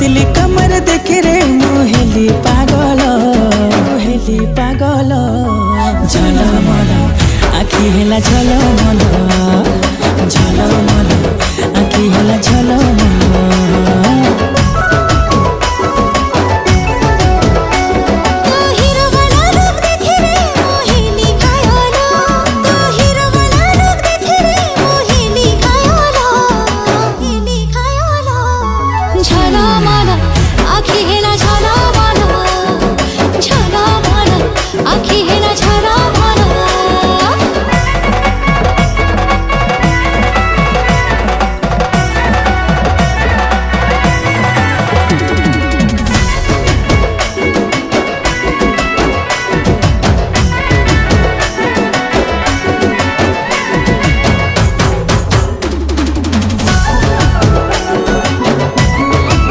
पतली कमर देखे रे मोहेली पागल झलमल आखि हेला झलमल झलमल आखि हेला झलमल। झलमल आखि हेला झलमल।